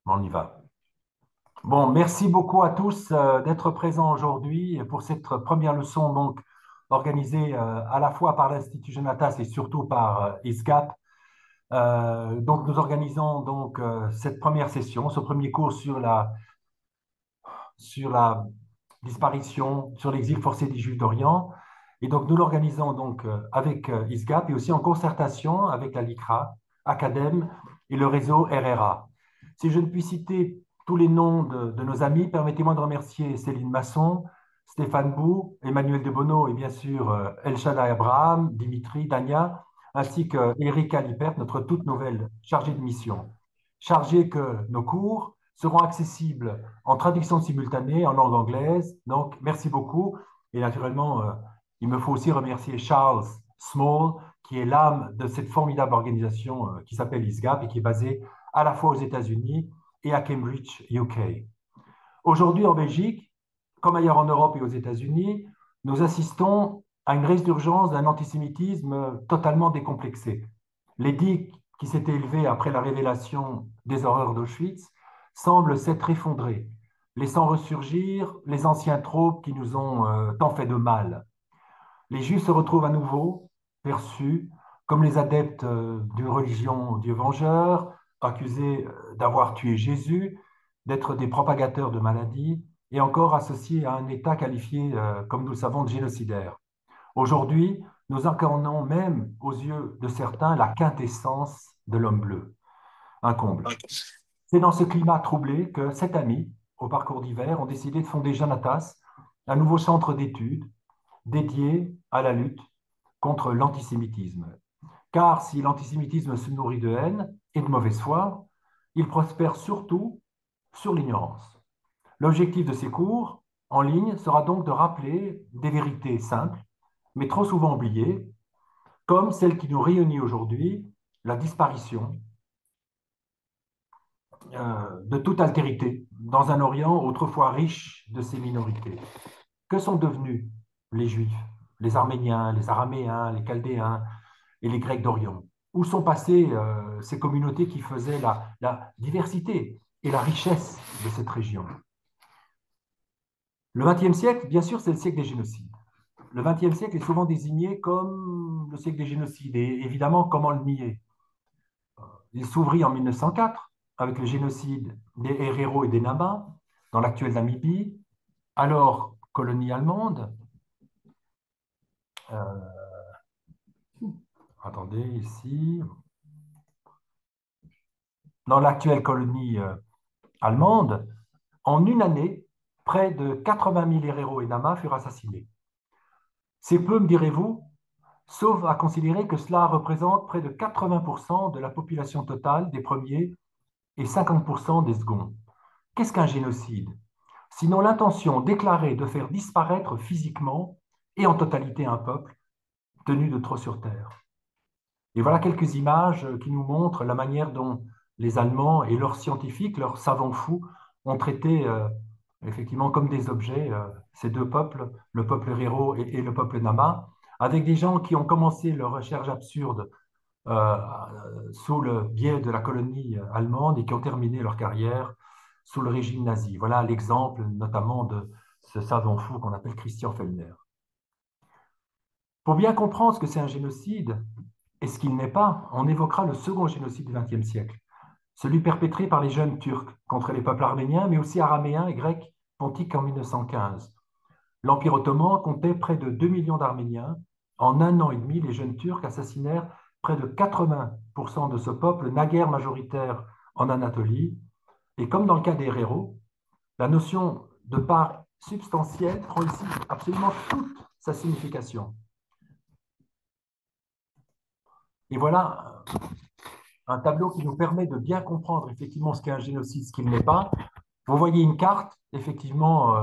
On y va. Bon, merci beaucoup à tous d'être présents aujourd'hui pour cette première leçon donc organisée à la fois par l'Institut Jonatas et surtout par ISGAP. Donc nous organisons donc cette première session, ce premier cours sur la disparition, sur l'exil forcé des Juifs d'Orient. Et donc nous l'organisons donc avec ISGAP et aussi en concertation avec la LICRA, Academ et le réseau RRA. Si je ne puis citer tous les noms de nos amis, permettez-moi de remercier Céline Masson, Stéphane Bou, Emmanuel Debono et bien sûr El Shaddai Abraham, Dimitri, Dania, ainsi que Erika Lippert, notre toute nouvelle chargée de mission. Chargée que nos cours seront accessibles en traduction simultanée en langue anglaise. Donc, merci beaucoup. Et naturellement, il me faut aussi remercier Charles Small, qui est l'âme de cette formidable organisation qui s'appelle ISGAP et qui est basée à la fois aux États-Unis et à Cambridge, UK. Aujourd'hui, en Belgique, comme ailleurs en Europe et aux États-Unis, nous assistons à une résurgence d'un antisémitisme totalement décomplexé. L'édit qui s'était élevé après la révélation des horreurs d'Auschwitz semble s'être effondré, laissant ressurgir les anciens tropes qui nous ont tant fait de mal. Les Juifs se retrouvent à nouveau perçus comme les adeptes d'une religion Dieu vengeur, accusés d'avoir tué Jésus, d'être des propagateurs de maladies et encore associés à un État qualifié, comme nous le savons, de génocidaire. Aujourd'hui, nous incarnons même aux yeux de certains la quintessence de l'homme bleu, un comble. C'est dans ce climat troublé que 7 amis, au parcours d'hiver, ont décidé de fonder Janatas, un nouveau centre d'études dédié à la lutte contre l'antisémitisme. Car si l'antisémitisme se nourrit de haine et de mauvaise foi, il prospère surtout sur l'ignorance. L'objectif de ces cours en ligne sera donc de rappeler des vérités simples, mais trop souvent oubliées, comme celle qui nous réunit aujourd'hui, la disparition de toute altérité dans un Orient autrefois riche de ces minorités. Que sont devenus les Juifs, les Arméniens, les Araméens, les Chaldéens et les Grecs d'Orient? Où sont passées ces communautés qui faisaient la diversité et la richesse de cette région? Le XXe siècle, bien sûr, c'est le siècle des génocides. Le XXe siècle est souvent désigné comme le siècle des génocides. Et évidemment, comment le nier? Il s'ouvrit en 1904 avec le génocide des Herero et des Nama dans l'actuelle Namibie, alors colonie allemande. Euh, Attendez, ici. Dans l'actuelle colonie allemande, en une année, près de 80 000 Herero et Nama furent assassinés. C'est peu, me direz-vous, sauf à considérer que cela représente près de 80% de la population totale des premiers et 50% des seconds. Qu'est-ce qu'un génocide? Sinon l'intention déclarée de faire disparaître physiquement et en totalité un peuple tenu de trop sur terre. Et voilà quelques images qui nous montrent la manière dont les Allemands et leurs scientifiques, leurs savants fous, ont traité effectivement comme des objets ces deux peuples, le peuple Herero et le peuple Nama, avec des gens qui ont commencé leurs recherches absurdes euh, sous le biais de la colonie allemande et qui ont terminé leur carrière sous le régime nazi. Voilà l'exemple notamment de ce savant fou qu'on appelle Christian Fellner. Pour bien comprendre ce que c'est un génocide et ce qu'il n'est pas, on évoquera le second génocide du XXe siècle, celui perpétré par les jeunes Turcs contre les peuples arméniens, mais aussi araméens et grecs pontiques en 1915. L'Empire ottoman comptait près de 2 millions d'Arméniens. En un an et demi, les jeunes Turcs assassinèrent près de 80% de ce peuple, naguère majoritaire en Anatolie. Et comme dans le cas des Herero, la notion de part substantielle prend ici absolument toute sa signification. Et voilà un tableau qui nous permet de bien comprendre effectivement ce qu'est un génocide, ce qu'il n'est pas. Vous voyez une carte, effectivement,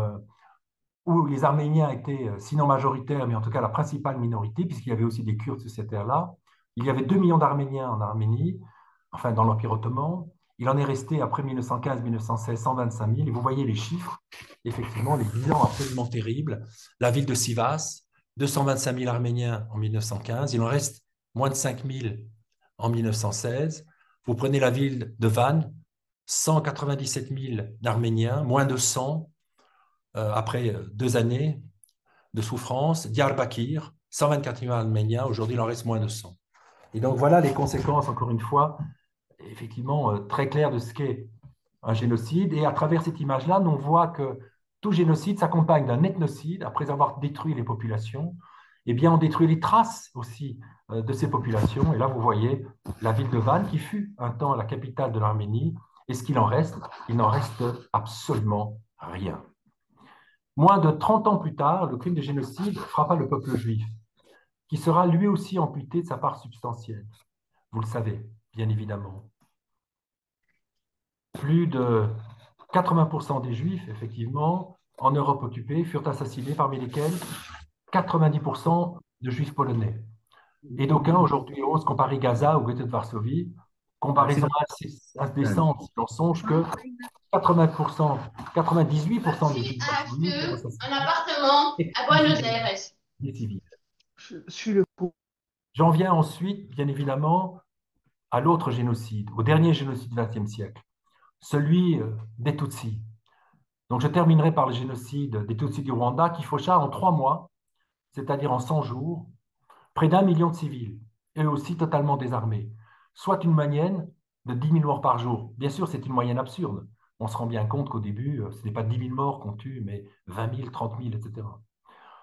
où les Arméniens étaient, sinon majoritaires, mais en tout cas la principale minorité, puisqu'il y avait aussi des Kurdes sur cette terre-là. Il y avait 2 millions d'Arméniens en Arménie, enfin dans l'Empire ottoman. Il en est resté, après 1915-1916, 125 000. Et vous voyez les chiffres, effectivement, les bilans absolument terribles. La ville de Sivas, 225 000 Arméniens en 1915. Il en reste moins de 5 000 en 1916. Vous prenez la ville de Van, 197 000 Arméniens, moins de 100 après 2 années de souffrance. Diyarbakir, 124 000 Arméniens, aujourd'hui il en reste moins de 100. Et donc voilà les conséquences, encore une fois, effectivement très claires de ce qu'est un génocide. Et à travers cette image-là, on voit que tout génocide s'accompagne d'un ethnocide. Après avoir détruit les populations, eh bien, on détruit les traces aussi de ces populations. Et là, vous voyez la ville de Van, qui fut un temps la capitale de l'Arménie. Et ce qu'il en reste, il n'en reste absolument rien. Moins de 30 ans plus tard, le crime de génocide frappa le peuple juif, qui sera lui aussi amputé de sa part substantielle. Vous le savez, bien évidemment. Plus de 80% des Juifs, effectivement, en Europe occupée, furent assassinés, parmi lesquels 90% de Juifs polonais. Et d'aucuns aujourd'hui osent comparer Gaza au ghetto de Varsovie, comparaison indécente si l'on songe que 80%, 98% des Juifs de Varsovie furent assassinés Un appartement à Buenos exclusivement Aires. des civils. Je suis le coup. J'en viens ensuite, bien évidemment, à l'autre génocide, au dernier génocide du XXe siècle, celui des Tutsis. Donc je terminerai par le génocide des Tutsis du Rwanda qui faucha en 3 mois, c'est-à-dire en 100 jours, près d'1 million de civils, eux aussi totalement désarmés, soit une moyenne de 10 000 morts par jour. Bien sûr, c'est une moyenne absurde. On se rend bien compte qu'au début, ce n'est pas 10 000 morts qu'on tue, mais 20 000, 30 000, etc.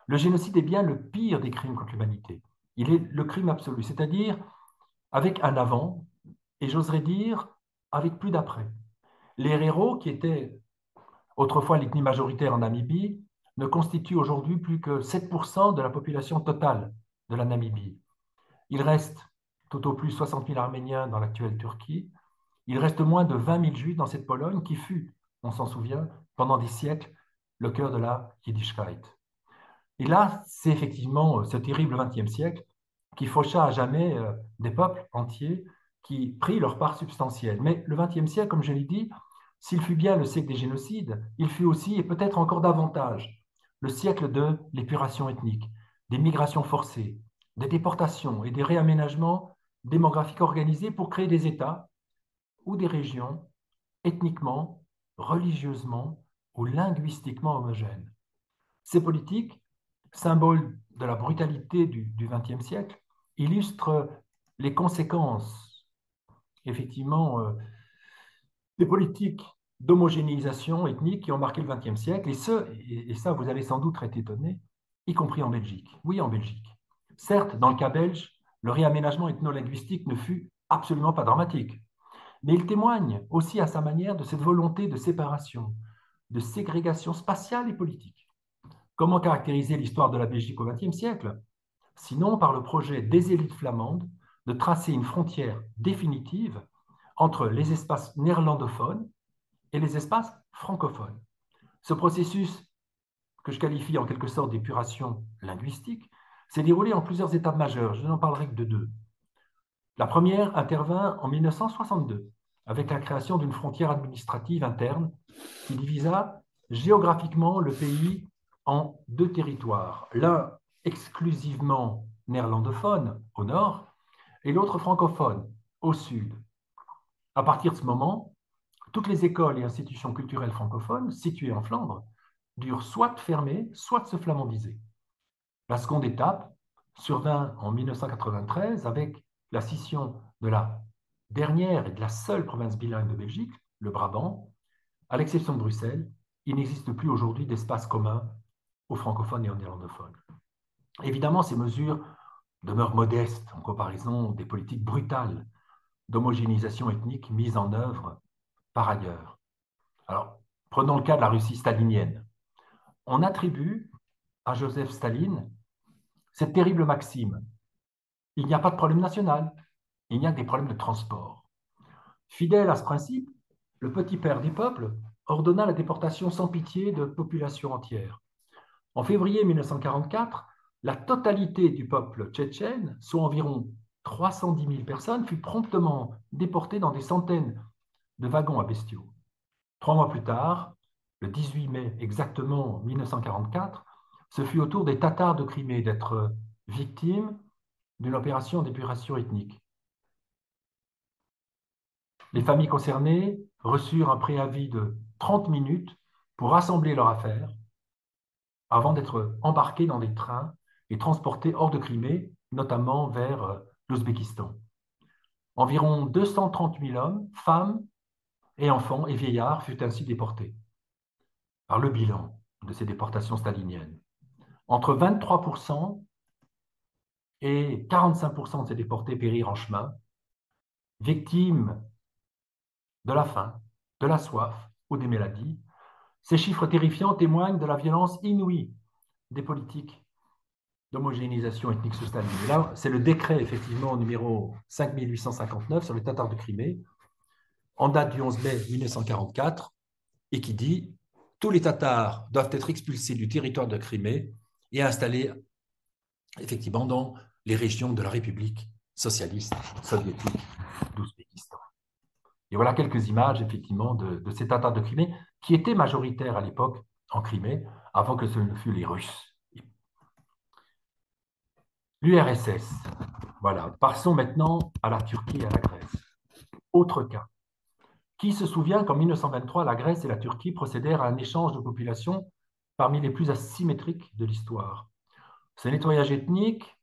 Le génocide est bien le pire des crimes contre l'humanité. Il est le crime absolu, c'est-à-dire avec un avant, et j'oserais dire avec plus d'après. Les héros, qui étaient autrefois l'ethnie majoritaire en Namibie, ne constituent aujourd'hui plus que 7% de la population totale de la Namibie. Il reste tout au plus 60 000 Arméniens dans l'actuelle Turquie. Il reste moins de 20 000 Juifs dans cette Pologne qui fut, on s'en souvient, pendant des siècles, le cœur de la Yiddishkeit. Et là, c'est effectivement ce terrible XXe siècle qui faucha à jamais des peuples entiers qui prirent leur part substantielle. Mais le XXe siècle, comme je l'ai dit, s'il fut bien le siècle des génocides, il fut aussi, et peut-être encore davantage, le siècle de l'épuration ethnique, des migrations forcées, des déportations et des réaménagements démographiques organisés pour créer des États ou des régions ethniquement, religieusement ou linguistiquement homogènes. Ces politiques, symboles de la brutalité du XXe siècle, illustrent les conséquences, effectivement, des politiques d'homogénéisation ethnique qui ont marqué le XXe siècle, et ça, vous allez sans doute être étonné, y compris en Belgique. Oui, en Belgique. Certes, dans le cas belge, le réaménagement ethno-linguistique ne fut absolument pas dramatique, mais il témoigne aussi à sa manière de cette volonté de séparation, de ségrégation spatiale et politique. Comment caractériser l'histoire de la Belgique au XXe siècle? Sinon par le projet des élites flamandes de tracer une frontière définitive entre les espaces néerlandophones et les espaces francophones. Ce processus, que je qualifie en quelque sorte d'épuration linguistique, s'est déroulé en plusieurs étapes majeures. Je n'en parlerai que de deux. La première intervint en 1962, avec la création d'une frontière administrative interne qui divisa géographiquement le pays en deux territoires, l'un exclusivement néerlandophone au nord et l'autre francophone au sud. À partir de ce moment, toutes les écoles et institutions culturelles francophones situées en Flandre durent soit fermer, soit se flamandiser. La seconde étape survint en 1993 avec la scission de la dernière et de la seule province bilingue de Belgique, le Brabant. À l'exception de Bruxelles, il n'existe plus aujourd'hui d'espace commun aux francophones et aux néerlandophones. Évidemment, ces mesures demeurent modestes en comparaison des politiques brutales d'homogénéisation ethnique mises en œuvre par ailleurs. Alors, prenons le cas de la Russie stalinienne. On attribue à Joseph Staline cette terrible maxime: il n'y a pas de problème national, il n'y a que des problèmes de transport. Fidèle à ce principe, le petit père des peuples ordonna la déportation sans pitié de populations entières. En février 1944, la totalité du peuple tchétchène, soit environ 310 000 personnes, fut promptement déportée dans des centaines de wagons à bestiaux. 3 mois plus tard, le 18 mai exactement 1944, ce fut au tour des Tatars de Crimée d'être victimes d'une opération d'épuration ethnique. Les familles concernées reçurent un préavis de 30 minutes pour rassembler leurs affaires avant d'être embarqués dans des trains et transportés hors de Crimée, notamment vers l'Ouzbékistan. Environ 230 000 hommes, femmes et enfants et vieillards furent ainsi déportés. Par le bilan de ces déportations staliniennes, entre 23% et 45% de ces déportés périrent en chemin, victimes de la faim, de la soif ou des maladies. Ces chiffres terrifiants témoignent de la violence inouïe des politiques d'homogénéisation ethnique sous Staline. Et là, c'est le décret, effectivement, numéro 5859 sur les Tatars de Crimée, en date du 11 mai 1944, et qui dit « Tous les Tatars doivent être expulsés du territoire de Crimée et installés, effectivement, dans les régions de la République socialiste soviétique d'Ouzbékistan. » Et voilà quelques images, effectivement, de ces Tatars de Crimée, qui étaient majoritaires à l'époque en Crimée, avant que ce ne fût les Russes. L'URSS, voilà. Passons maintenant à la Turquie et à la Grèce. Autre cas. Qui se souvient qu'en 1923, la Grèce et la Turquie procédèrent à un échange de population parmi les plus asymétriques de l'histoire. Ce nettoyage ethnique,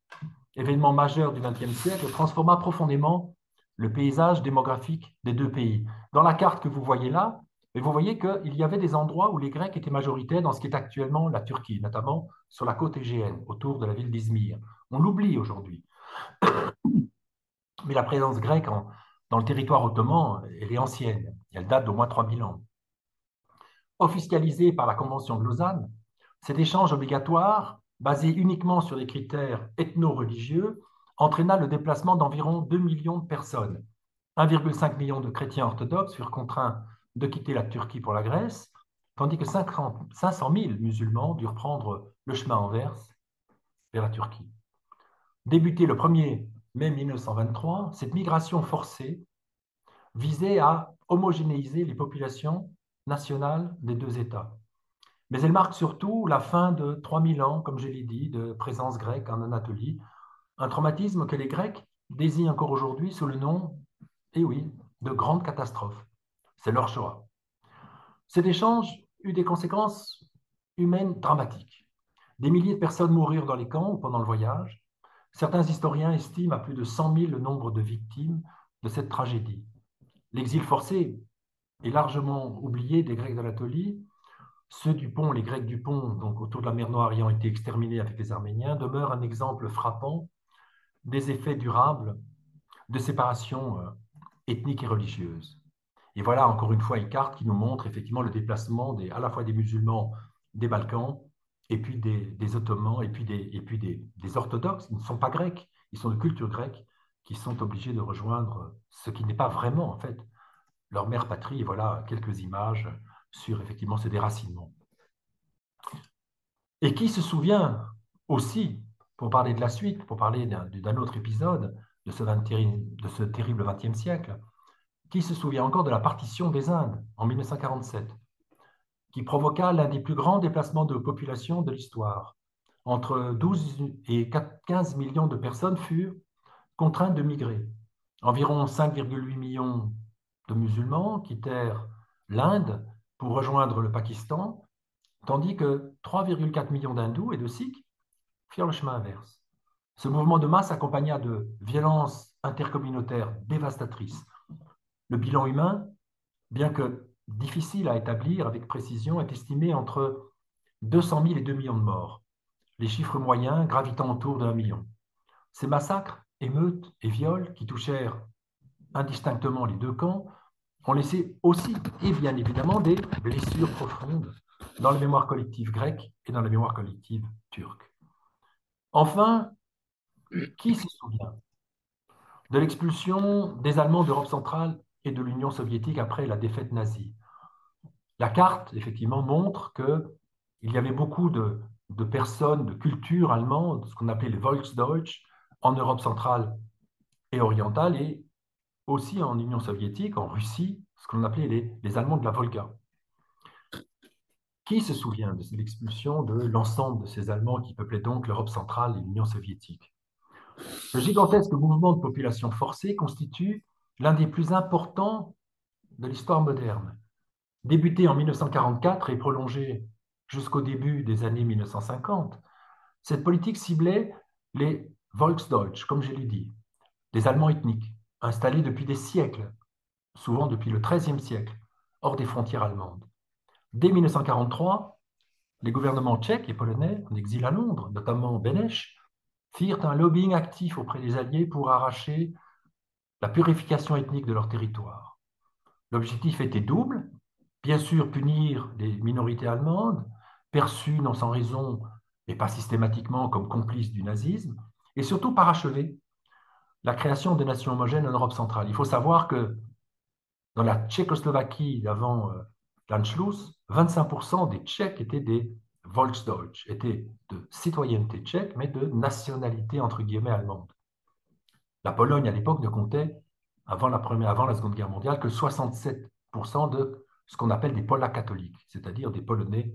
événement majeur du XXe siècle, transforma profondément le paysage démographique des deux pays. Dans la carte que vous voyez là, vous voyez qu'il y avait des endroits où les Grecs étaient majoritaires dans ce qui est actuellement la Turquie, notamment sur la côte égéenne, autour de la ville d'Izmir. On l'oublie aujourd'hui. Mais la présence grecque dans le territoire ottoman, elle est ancienne. Elle date d'au moins 3000 ans. Officialisé par la Convention de Lausanne, cet échange obligatoire, basé uniquement sur des critères ethno-religieux, entraîna le déplacement d'environ 2 millions de personnes. 1,5 million de chrétiens orthodoxes furent contraints de quitter la Turquie pour la Grèce, tandis que 500 000 musulmans durent prendre le chemin inverse vers la Turquie. Débutée le 1er mai 1923, cette migration forcée visait à homogénéiser les populations nationales des deux États. Mais elle marque surtout la fin de 3000 ans, comme je l'ai dit, de présence grecque en Anatolie, un traumatisme que les Grecs désignent encore aujourd'hui sous le nom, eh oui, de grande catastrophe. C'est leur Shoah. Cet échange eut des conséquences humaines dramatiques. Des milliers de personnes moururent dans les camps ou pendant le voyage. Certains historiens estiment à plus de 100 000 le nombre de victimes de cette tragédie. L'exil forcé est largement oublié des Grecs d'Anatolie. Ceux du Pont, les Grecs du Pont, donc autour de la mer Noire ayant été exterminés avec les Arméniens, demeurent un exemple frappant des effets durables de séparation ethnique et religieuse. Et voilà encore une fois une carte qui nous montre effectivement le déplacement à la fois des musulmans des Balkans et puis des Ottomans et puis des orthodoxes. Ils ne sont pas grecs, ils sont de culture grecque, qui sont obligés de rejoindre ce qui n'est pas vraiment en fait leur mère patrie. Et voilà quelques images sur effectivement ce déracinement. Et qui se souvient aussi, pour parler de la suite, pour parler d'un autre épisode de ce terrible XXe siècle, qui se souvient encore de la partition des Indes en 1947, qui provoqua l'un des plus grands déplacements de population de l'histoire. Entre 12 et 15 millions de personnes furent contraintes de migrer. Environ 5,8 millions de musulmans quittèrent l'Inde pour rejoindre le Pakistan, tandis que 3,4 millions d'hindous et de sikhs firent le chemin inverse. Ce mouvement de masse accompagna de violences intercommunautaires dévastatrices. Le bilan humain, bien que difficile à établir avec précision, est estimé entre 200 000 et 2 millions de morts, les chiffres moyens gravitant autour d'1 million. Ces massacres, émeutes et viols qui touchèrent indistinctement les deux camps ont laissé aussi, et bien évidemment, des blessures profondes dans la mémoire collective grecque et dans la mémoire collective turque. Enfin, qui se souvient de l'expulsion des Allemands d'Europe centrale et de l'Union soviétique après la défaite nazie? La carte, effectivement, montre qu'il y avait beaucoup de personnes de culture allemande, ce qu'on appelait les Volksdeutsch, en Europe centrale et orientale, et aussi en Union soviétique, en Russie, ce qu'on appelait les Allemands de la Volga. Qui se souvient de l'expulsion de l'ensemble de ces Allemands qui peuplaient donc l'Europe centrale et l'Union soviétique? Le gigantesque mouvement de population forcée constitue l'un des plus importants de l'histoire moderne. Débutée en 1944 et prolongée jusqu'au début des années 1950, cette politique ciblait les Volksdeutsch, comme je l'ai dit, les Allemands ethniques, installés depuis des siècles, souvent depuis le XIIIe siècle, hors des frontières allemandes. Dès 1943, les gouvernements tchèques et polonais, en exil à Londres, notamment Beneš, firent un lobbying actif auprès des Alliés pour arracher la purification ethnique de leur territoire. L'objectif était double, bien sûr punir les minorités allemandes, perçues non sans raison, mais pas systématiquement comme complices du nazisme, et surtout parachever la création de nations homogènes en Europe centrale. Il faut savoir que dans la Tchécoslovaquie d'avant l'Anschluss, 25% des Tchèques étaient des Volksdeutsch, étaient de citoyenneté tchèque, mais de nationalité entre guillemets allemande. La Pologne, à l'époque, ne comptait, avant la Seconde Guerre mondiale, que 67% de ce qu'on appelle des Polacs catholiques, c'est-à-dire des Polonais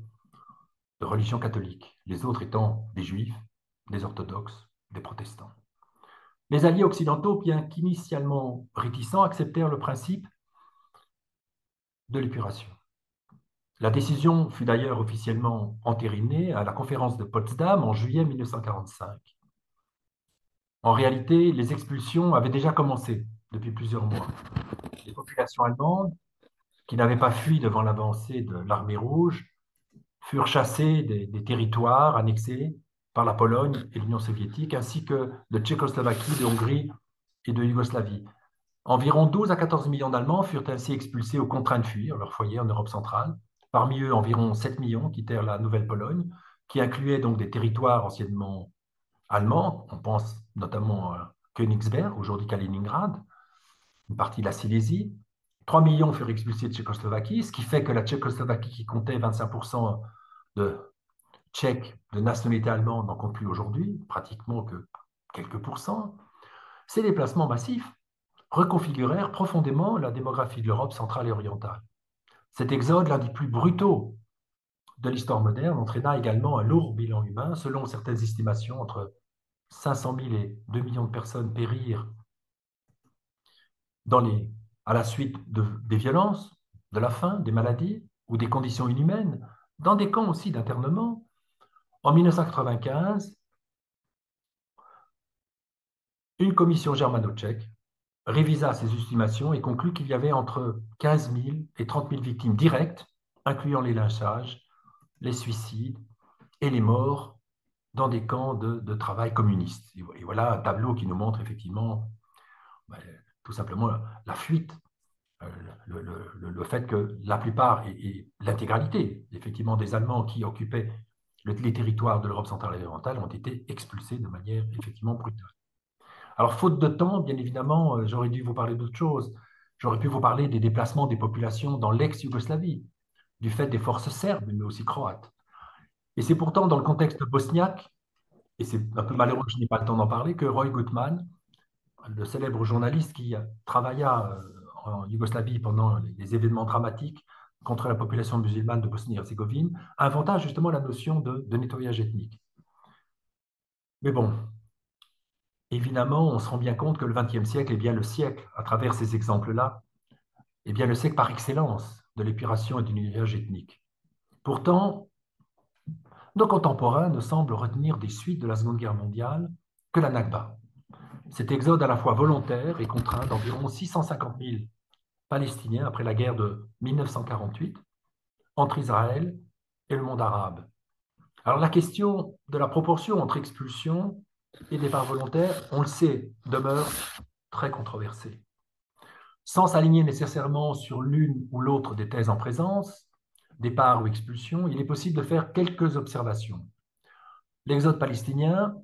de religion catholique, les autres étant des Juifs, des orthodoxes, des protestants. Les alliés occidentaux, bien qu'initialement réticents, acceptèrent le principe de l'épuration. La décision fut d'ailleurs officiellement entérinée à la conférence de Potsdam en juillet 1945. En réalité, les expulsions avaient déjà commencé depuis plusieurs mois. Les populations allemandes, qui n'avaient pas fui devant l'avancée de l'armée rouge, furent chassées des territoires annexés par la Pologne et l'Union soviétique, ainsi que de Tchécoslovaquie, de Hongrie et de Yougoslavie. Environ 12 à 14 millions d'Allemands furent ainsi expulsés ou contraints de fuir leur foyer en Europe centrale. Parmi eux, environ 7 millions quittèrent la Nouvelle-Pologne, qui incluait donc des territoires anciennement allemands. On pense notamment à Königsberg, aujourd'hui Kaliningrad, une partie de la Silésie. 3 millions furent expulsés de Tchécoslovaquie, ce qui fait que la Tchécoslovaquie, qui comptait 25% de Tchèques de nationalité allemande, n'en compte plus aujourd'hui, pratiquement que quelques pourcents. Ces déplacements massifs reconfigurèrent profondément la démographie de l'Europe centrale et orientale. Cet exode, l'un des plus brutaux de l'histoire moderne, entraîna également un lourd bilan humain. Selon certaines estimations, entre 500 000 et 2 millions de personnes périrent à la suite des violences, de la faim, des maladies ou des conditions inhumaines, dans des camps aussi d'internement. En 1995, une commission germano-tchèque révisa ces estimations et conclut qu'il y avait entre 15 000 et 30 000 victimes directes, incluant les lynchages, les suicides et les morts dans des camps de travail communistes. Et voilà un tableau qui nous montre effectivement tout simplement la fuite, le fait que la plupart et l'intégralité effectivement des Allemands qui occupaient les territoires de l'Europe centrale et orientale ont été expulsés de manière effectivement brutale. Alors, faute de temps, bien évidemment, j'aurais dû vous parler d'autre chose. J'aurais pu vous parler des déplacements des populations dans l'ex-Yougoslavie, du fait des forces serbes, mais aussi croates. Et c'est pourtant dans le contexte bosniaque, et c'est un peu malheureux que je n'ai pas le temps d'en parler, que Roy Gutman, le célèbre journaliste qui travailla en Yougoslavie pendant les événements dramatiques contre la population musulmane de Bosnie-Herzégovine, inventa justement la notion de nettoyage ethnique. Mais bon, évidemment, on se rend bien compte que le XXe siècle est bien le siècle, à travers ces exemples-là, est bien le siècle par excellence de l'épuration et du nettoyage ethnique. Pourtant, nos contemporains ne semblent retenir des suites de la Seconde Guerre mondiale que la Nakba. Cet exode à la fois volontaire et contraint d'environ 650 000 Palestiniens après la guerre de 1948 entre Israël et le monde arabe. Alors la question de la proportion entre expulsion et départ volontaire, on le sait, demeure très controversée. Sans s'aligner nécessairement sur l'une ou l'autre des thèses en présence, départ ou expulsion, il est possible de faire quelques observations. L'exode palestinien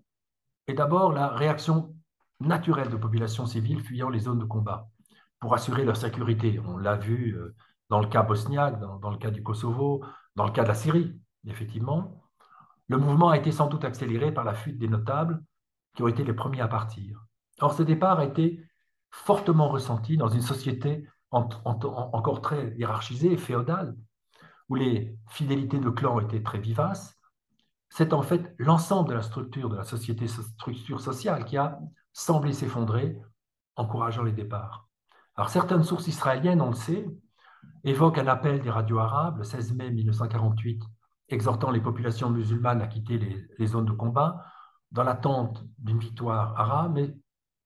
est d'abord la réaction naturelle de populations civiles fuyant les zones de combat pour assurer leur sécurité. On l'a vu dans le cas bosniaque, dans le cas du Kosovo, dans le cas de la Syrie, effectivement. Le mouvement a été sans doute accéléré par la fuite des notables qui ont été les premiers à partir. Or, ce départ a été fortement ressenti dans une société encore très hiérarchisée et féodale, où les fidélités de clans étaient très vivaces. C'est en fait l'ensemble de la structure de la société, structure sociale, qui a semblé s'effondrer, encourageant les départs. Alors, certaines sources israéliennes, on le sait, évoque un appel des radios arabes le 16 mai 1948, exhortant les populations musulmanes à quitter les zones de combat dans l'attente d'une victoire arabe, mais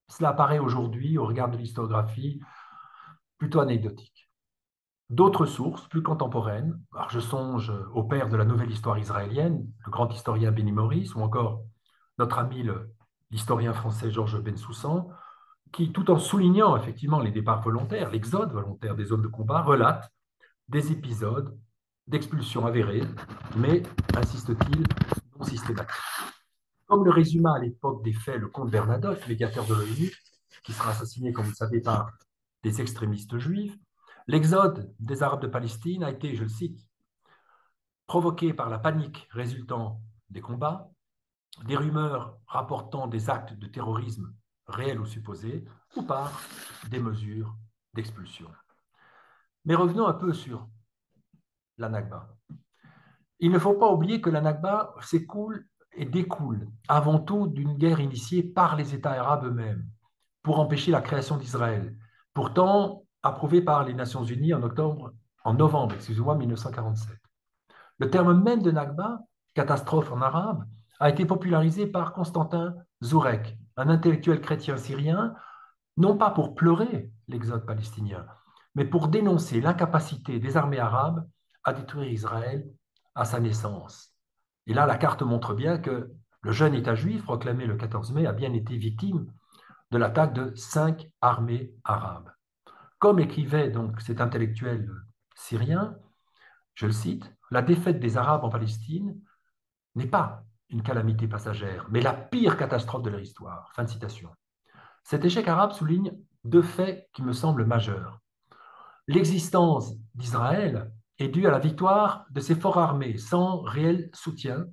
cela apparaît aujourd'hui, au regard de l'historiographie, plutôt anecdotique. D'autres sources, plus contemporaines, alors je songe au père de la nouvelle histoire israélienne, le grand historien Benny Morris, ou encore notre ami l'historien français Georges Bensoussan, qui, tout en soulignant effectivement les départs volontaires, l'exode volontaire des zones de combat, relate des épisodes d'expulsion avérés, mais, insiste-t-il, non systématiques. Comme le résuma à l'époque des faits le comte Bernadotte, médiateur de l'ONU, qui sera assassiné, comme vous le savez, par des extrémistes juifs, l'exode des Arabes de Palestine a été, je le cite, provoqué par la panique résultant des combats, des rumeurs rapportant des actes de terrorisme réels ou supposés, ou par des mesures d'expulsion. Mais revenons un peu sur la Nakba. Il ne faut pas oublier que la Nakba s'écoule et découle avant tout d'une guerre initiée par les États arabes eux-mêmes pour empêcher la création d'Israël, pourtant approuvée par les Nations Unies en novembre 1947. Le terme même de Nakba, catastrophe en arabe, a été popularisé par Constantin Zourek, un intellectuel chrétien syrien, non pas pour pleurer l'exode palestinien, mais pour dénoncer l'incapacité des armées arabes à détruire Israël à sa naissance. Et là, la carte montre bien que le jeune État juif, proclamé le 14 mai, a bien été victime de l'attaque de 5 armées arabes. Comme écrivait donc cet intellectuel syrien, je le cite, « La défaite des Arabes en Palestine n'est pas une calamité passagère, mais la pire catastrophe de leur histoire. » Fin de citation. Cet échec arabe souligne deux faits qui me semblent majeurs. L'existence d'Israël est due à la victoire de ses forces armées sans réel soutien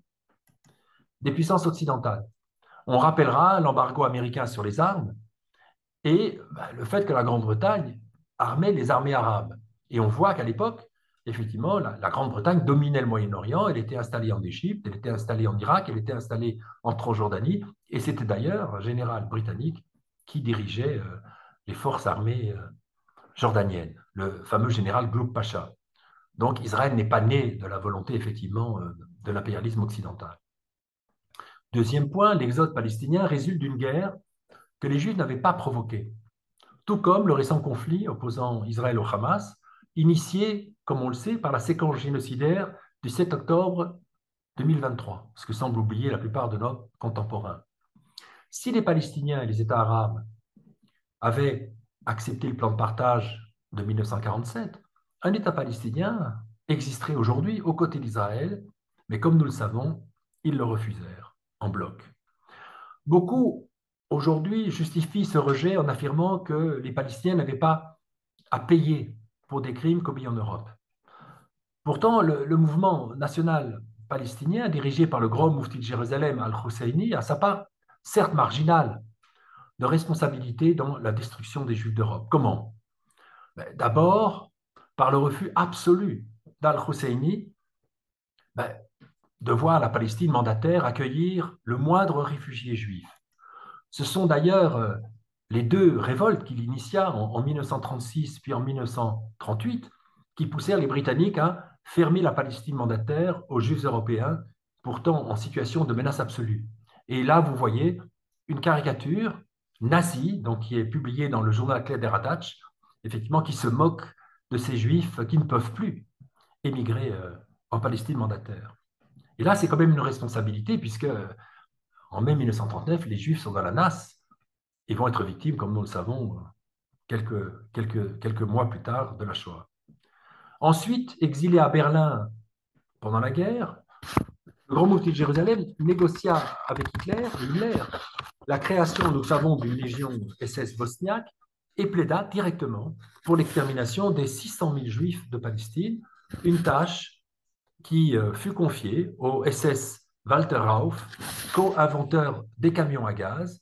des puissances occidentales. On rappellera l'embargo américain sur les armes et le fait que la Grande-Bretagne armait les armées arabes. Et on voit qu'à l'époque, effectivement, la Grande-Bretagne dominait le Moyen-Orient, elle était installée en Égypte, elle était installée en Irak, elle était installée en Transjordanie, et c'était d'ailleurs un général britannique qui dirigeait les forces armées jordaniennes, le fameux général Gloup Pacha. Donc Israël n'est pas né de la volonté, effectivement, de l'impérialisme occidental. Deuxième point, l'exode palestinien résulte d'une guerre que les Juifs n'avaient pas provoquée, tout comme le récent conflit opposant Israël au Hamas, initié, comme on le sait, par la séquence génocidaire du 7 octobre 2023, ce que semblent oublier la plupart de nos contemporains. Si les Palestiniens et les États arabes avaient accepté le plan de partage de 1947, un État palestinien existerait aujourd'hui aux côtés d'Israël, mais comme nous le savons, ils le refusèrent en bloc. Beaucoup aujourd'hui justifient ce rejet en affirmant que les Palestiniens n'avaient pas à payer pour des crimes commis en Europe. Pourtant, le mouvement national palestinien, dirigé par le grand moufti de Jérusalem, Al-Husseini, a sa part, certes marginale, de responsabilité dans la destruction des Juifs d'Europe. Comment? D'abord, par le refus absolu d'Al-Husseini de voir la Palestine mandataire accueillir le moindre réfugié juif. Ce sont d'ailleurs les deux révoltes qu'il initia en 1936 puis en 1938 qui poussèrent les Britanniques à fermer la Palestine mandataire aux Juifs européens, pourtant en situation de menace absolue. Et là, vous voyez une caricature nazie, donc qui est publiée dans le journal Kleder Hadatch, effectivement, qui se moque de ces Juifs qui ne peuvent plus émigrer en Palestine mandataire. Et là, c'est quand même une responsabilité, puisque en mai 1939, les Juifs sont dans la nasse et vont être victimes, comme nous le savons, quelques mois plus tard de la Shoah. Ensuite, exilé à Berlin pendant la guerre, le grand moufti de Jérusalem négocia avec Himmler, la création, nous savons, d'une légion SS bosniaque et plaida directement pour l'extermination des 600 000 Juifs de Palestine, une tâche qui fut confiée au SS Walter Rauff, co-inventeur des camions à gaz.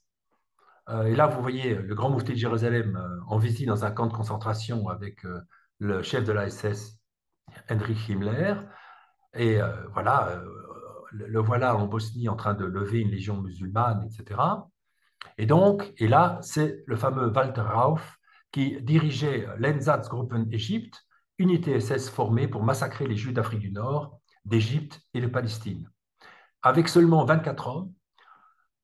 Et là, vous voyez le grand moufti de Jérusalem en visite dans un camp de concentration avec le chef de la SS, Heinrich Himmler. Et voilà, le voilà en Bosnie en train de lever une légion musulmane, etc. Et donc, et là, c'est le fameux Walter Rauff qui dirigeait l'Einsatzgruppen Égypte, unité SS formée pour massacrer les Juifs d'Afrique du Nord, d'Égypte et de Palestine. Avec seulement 24 hommes,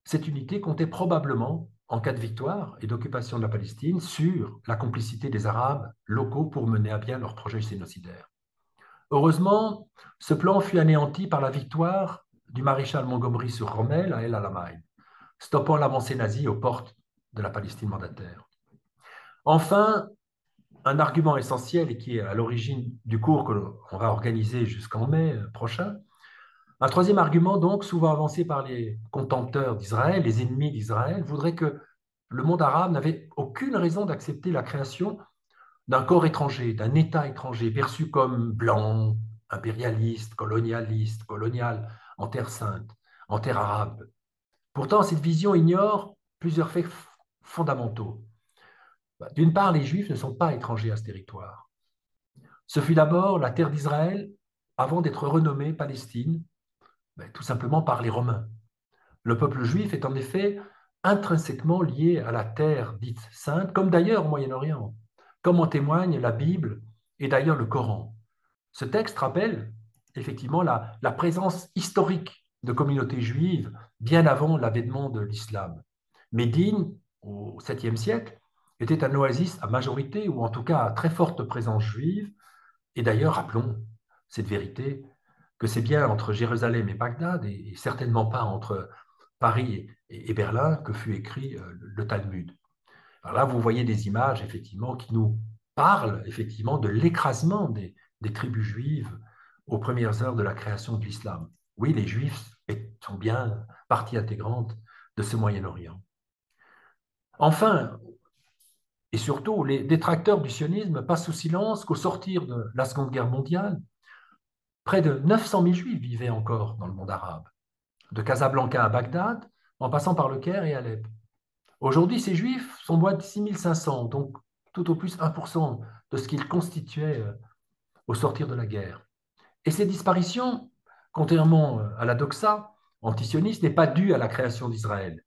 cette unité comptait probablement, en cas de victoire et d'occupation de la Palestine, sur la complicité des Arabes locaux pour mener à bien leur projet génocidaire. Heureusement, ce plan fut anéanti par la victoire du maréchal Montgomery sur Rommel à El Alamein, stoppant l'avancée nazie aux portes de la Palestine mandataire. Enfin, un argument essentiel et qui est à l'origine du cours qu'on va organiser jusqu'en mai prochain, un troisième argument, donc, souvent avancé par les contempteurs d'Israël, les ennemis d'Israël, voudrait que le monde arabe n'avait aucune raison d'accepter la création d'un corps étranger, d'un État étranger, perçu comme blanc, impérialiste, colonial, en terre sainte, en terre arabe. Pourtant, cette vision ignore plusieurs faits fondamentaux. D'une part, les Juifs ne sont pas étrangers à ce territoire. Ce fut d'abord la terre d'Israël avant d'être renommée Palestine, tout simplement par les Romains. Le peuple juif est en effet intrinsèquement lié à la terre dite sainte, comme d'ailleurs au Moyen-Orient, comme en témoigne la Bible et d'ailleurs le Coran. Ce texte rappelle effectivement la présence historique de communautés juives bien avant l'avènement de l'islam. Médine, au 7e siècle, était un oasis à majorité, ou en tout cas à très forte présence juive, et d'ailleurs, rappelons cette vérité, que c'est bien entre Jérusalem et Bagdad, et certainement pas entre Paris et Berlin, que fut écrit le Talmud. Alors là, vous voyez des images, effectivement, qui nous parlent, effectivement, de l'écrasement des tribus juives aux premières heures de la création de l'islam. Oui, les Juifs sont bien partie intégrante de ce Moyen-Orient. Enfin, et surtout, les détracteurs du sionisme passent sous silence qu'au sortir de la Seconde Guerre mondiale, près de 900 000 Juifs vivaient encore dans le monde arabe, de Casablanca à Bagdad, en passant par le Caire et Alep. Aujourd'hui, ces Juifs sont moins de 6 500, donc tout au plus 1% de ce qu'ils constituaient au sortir de la guerre. Et ces disparitions, contrairement à la doxa antisioniste, n'est pas due à la création d'Israël.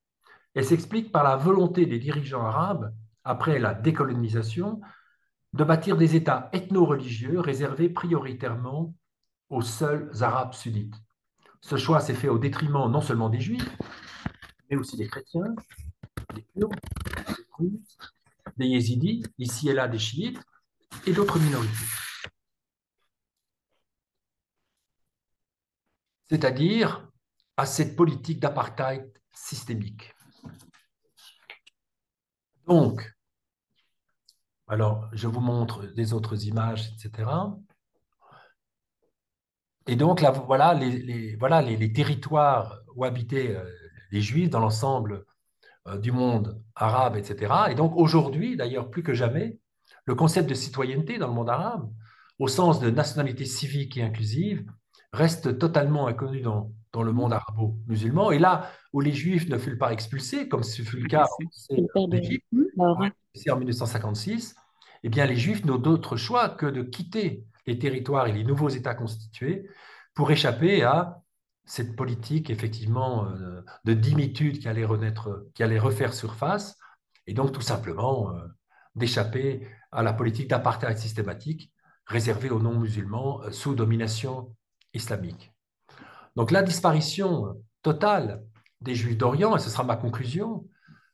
Elle s'explique par la volonté des dirigeants arabes, après la décolonisation, de bâtir des États ethno-religieux réservés prioritairement aux seuls Arabes sunnites. Ce choix s'est fait au détriment non seulement des Juifs, mais aussi des chrétiens, des Kurdes, des Druzes, des Yézidis, ici et là des Chiites, et d'autres minorités. C'est-à-dire à cette politique d'apartheid systémique. Donc, alors je vous montre des autres images, etc. Et donc, là, voilà les territoires où habitaient les Juifs dans l'ensemble du monde arabe, etc. Et donc, aujourd'hui, d'ailleurs, plus que jamais, le concept de citoyenneté dans le monde arabe, au sens de nationalité civique et inclusive, reste totalement inconnu dans le monde arabo-musulman. Et là où les Juifs ne furent pas expulsés, comme ce fut le cas d'Égypte en 1956, eh bien, les Juifs n'ont d'autre choix que de quitter les territoires et les nouveaux États constitués pour échapper à cette politique, effectivement, de dimitude qui allait refaire surface, et donc tout simplement d'échapper à la politique d'apartheid systématique réservée aux non-musulmans sous domination islamique. Donc la disparition totale des Juifs d'Orient, et ce sera ma conclusion,